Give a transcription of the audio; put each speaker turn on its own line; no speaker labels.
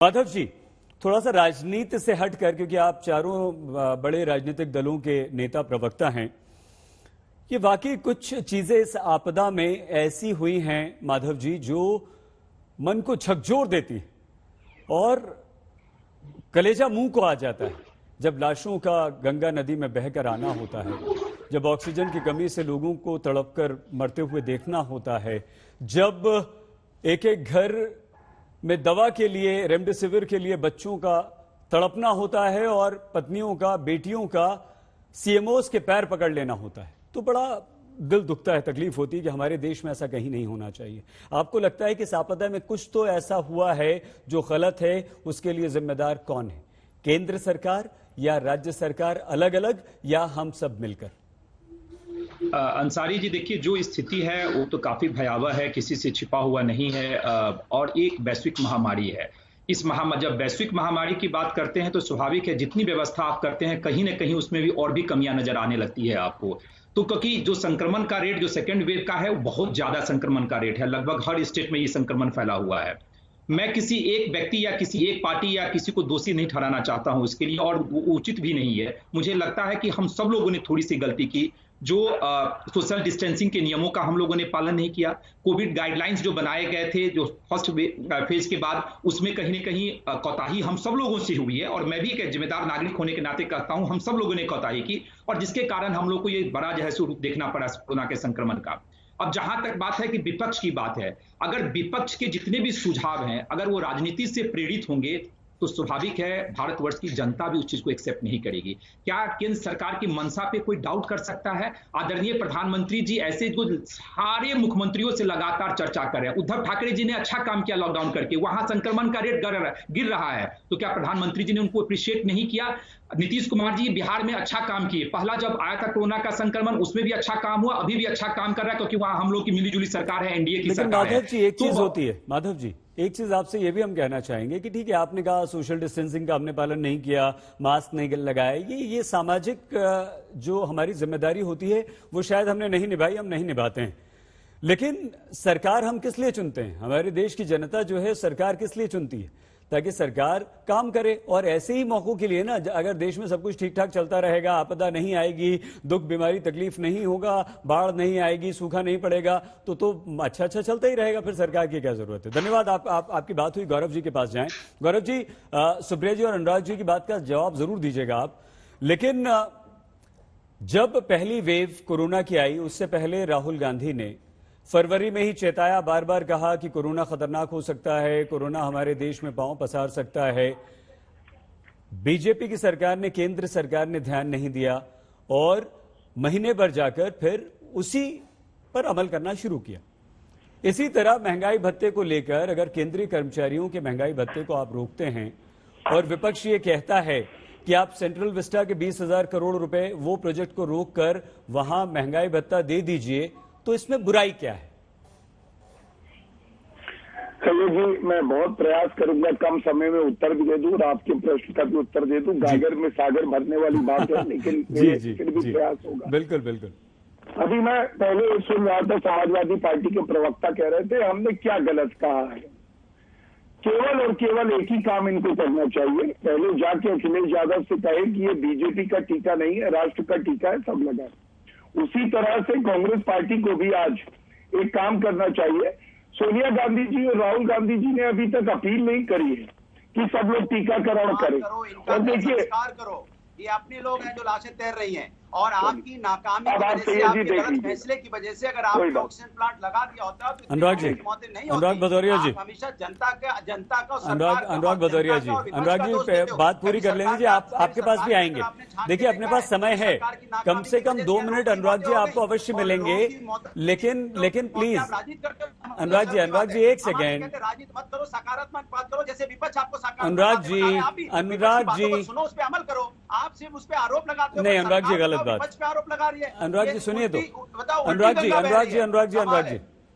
माधव जी, थोड़ा सा राजनीति से हटकर, क्योंकि आप चारों बड़े राजनीतिक दलों के नेता प्रवक्ता हैं, ये वाकई कुछ चीजें इस आपदा में ऐसी हुई हैं माधव जी जो मन को झकझोर देती है और कलेजा मुंह को आ जाता है। जब लाशों का गंगा नदी में बहकर आना होता है, जब ऑक्सीजन की कमी से लोगों को तड़पकर मरते हुए देखना होता है, जब एक एक घर में दवा के लिए, रेमडेसिविर के लिए बच्चों का तड़पना होता है और पत्नियों का, बेटियों का सीएमओस के पैर पकड़ लेना होता है, तो बड़ा दिल दुखता है, तकलीफ होती है कि हमारे देश में ऐसा कहीं नहीं होना चाहिए। आपको लगता है कि इस आपदा में कुछ तो ऐसा हुआ है जो गलत है, उसके लिए जिम्मेदार कौन है? केंद्र सरकार या राज्य सरकार अलग अलग, या हम सब मिलकर?
अंसारी जी, देखिए, जो स्थिति है वो तो काफी भयावह है, किसी से छिपा हुआ नहीं है, और एक वैश्विक महामारी है। जब वैश्विक महामारी की बात करते हैं तो स्वाभाविक है, जितनी व्यवस्था आप करते हैं कहीं ना कहीं उसमें भी और भी कमियां नजर आने लगती है आपको। तो क्योंकि जो संक्रमण का रेट जो सेकेंड वेव का है वो बहुत ज्यादा संक्रमण का रेट है, लगभग हर स्टेट में ये संक्रमण फैला हुआ है। मैं किसी एक व्यक्ति या किसी एक पार्टी या किसी को दोषी नहीं ठहराना चाहता हूं इसके लिए, और उचित भी नहीं है। मुझे लगता है कि हम सब लोगों ने थोड़ी सी गलती की, जो सोशल डिस्टेंसिंग के नियमों का हम लोगों ने पालन नहीं किया। कोविड गाइडलाइंस जो बनाए गए थे जो फर्स्ट फेज के बाद, उसमें कहीं ना कहीं कोताही हम सब लोगों से हुई है, और मैं भी एक जिम्मेदार नागरिक होने के नाते कहता हूं हम सब लोगों ने कोताही की, और जिसके कारण हम लोग को ये बड़ा जो है स्वरूप देखना पड़ा कोरोना के संक्रमण का। अब जहां तक बात है कि विपक्ष की बात है, अगर विपक्ष के जितने भी सुझाव हैं अगर वो राजनीति से प्रेरित होंगे तो स्वाभाविक है भारतवर्ष की जनता भी उस चीज को एक्सेप्ट नहीं करेगी। क्या केंद्र सरकार की मंशा पे कोई डाउट कर सकता है? आदरणीय प्रधानमंत्री जी ऐसे जो सारे मुख्यमंत्रियों से लगातार चर्चा कर रहे हैं, उद्धव ठाकरे जी ने अच्छा काम किया लॉकडाउन करके, वहां संक्रमण का रेट गिर रहा है, तो क्या प्रधानमंत्री जी ने उनको अप्रिशिएट नहीं किया? नीतीश कुमार जी बिहार में अच्छा काम किए, पहला जब आया था कोरोना का संक्रमण उसमें भी अच्छा काम हुआ, अभी भी अच्छा काम कर रहा है क्योंकि वहां हम लोग की मिलीजुली सरकार है, एनडीए की सरकार है।
माधव जी, एक चीज होती है, माधव जी एक चीज आपसे ये भी हम कहना चाहेंगे कि ठीक है, आपने कहा सोशल डिस्टेंसिंग का हमने पालन नहीं किया, मास्क नहीं लगाया, ये सामाजिक जो हमारी जिम्मेदारी होती है वो शायद हमने नहीं निभाई, हम नहीं निभाते हैं। लेकिन सरकार हम किस लिए चुनते हैं? हमारे देश की जनता जो है सरकार किस लिए चुनती है? ताकि सरकार काम करे, और ऐसे ही मौकों के लिए ना, अगर देश में सब कुछ ठीक ठाक चलता रहेगा, आपदा नहीं आएगी, दुख बीमारी तकलीफ नहीं होगा, बाढ़ नहीं आएगी, सूखा नहीं पड़ेगा, तो अच्छा चलता ही रहेगा, फिर सरकार की क्या जरूरत है? धन्यवाद। आपकी बात हुई, गौरव जी के पास जाएं। गौरव जी, सुप्रिया जी और अनुराग जी की बात का जवाब जरूर दीजिएगा आप, लेकिन जब पहली वेव कोरोना की आई उससे पहले राहुल गांधी ने फरवरी में ही चेताया, बार बार कहा कि कोरोना खतरनाक हो सकता है, कोरोना हमारे देश में पांव पसार सकता है। बीजेपी की सरकार ने, केंद्र सरकार ने ध्यान नहीं दिया और महीने भर जाकर फिर उसी पर अमल करना शुरू किया। इसी तरह महंगाई भत्ते को लेकर, अगर केंद्रीय कर्मचारियों के महंगाई भत्ते को आप रोकते हैं और विपक्ष ये कहता है कि आप सेंट्रल विस्टा के 20,000 करोड़ रुपए वो प्रोजेक्ट को रोककर वहां महंगाई भत्ता दे दीजिए, तो इसमें बुराई क्या है?
चलिए जी, मैं बहुत प्रयास करूंगा कम समय में उत्तर भी दे दूं और आपके प्रश्न का भी उत्तर दे दूं। गागर में सागर भरने वाली बात है, लेकिन फिर भी प्रयास होगा।
बिल्कुल बिल्कुल।
अभी मैं पहले सुन रहा था, समाजवादी पार्टी के प्रवक्ता कह रहे थे हमने क्या गलत कहा है। केवल और केवल एक ही काम इनको करना चाहिए, पहले जाके अखिलेश यादव से कहे कि ये बीजेपी का टीका नहीं है, राष्ट्र का टीका है, सब लगा। उसी तरह से कांग्रेस पार्टी को भी आज एक काम करना चाहिए। सोनिया गांधी जी और राहुल गांधी जी ने अभी तक अपील नहीं करी है कि सब लोग टीकाकरण करें, और देखिए
ये अपने लोग हैं जो लाशें तैर रही हैं, और आपकी नाकामी की वजह से, आपके गलत फैसले की वजह से अगर आपने ऑक्सीजन प्लांट लगा दिया होता तो
अनुराग जी, अनुराग भदौरिया जी,
हमेशा जनता का
अनुराग भदौरिया जी, अनुराग जी बात पूरी कर लेंगे जी, आपके पास भी आएंगे। देखिए अपने पास समय है, कम से कम 2 मिनट अनुराग जी आपको अवश्य मिलेंगे, लेकिन प्लीज अनुराग जी एक सेकेंड।
राजनीति मत करो, सकारात्मक बात करो, जैसे विपक्ष आपको
अनुराग जी
सुनो, उस पर अमल करो। आप सिर्फ उस पर आरोप लगाते हो।
नहीं अनुराग जी, गलत बात।
पे आरोप लगा रही है।
अनुराग जी सुनिए तो, अनुराग जी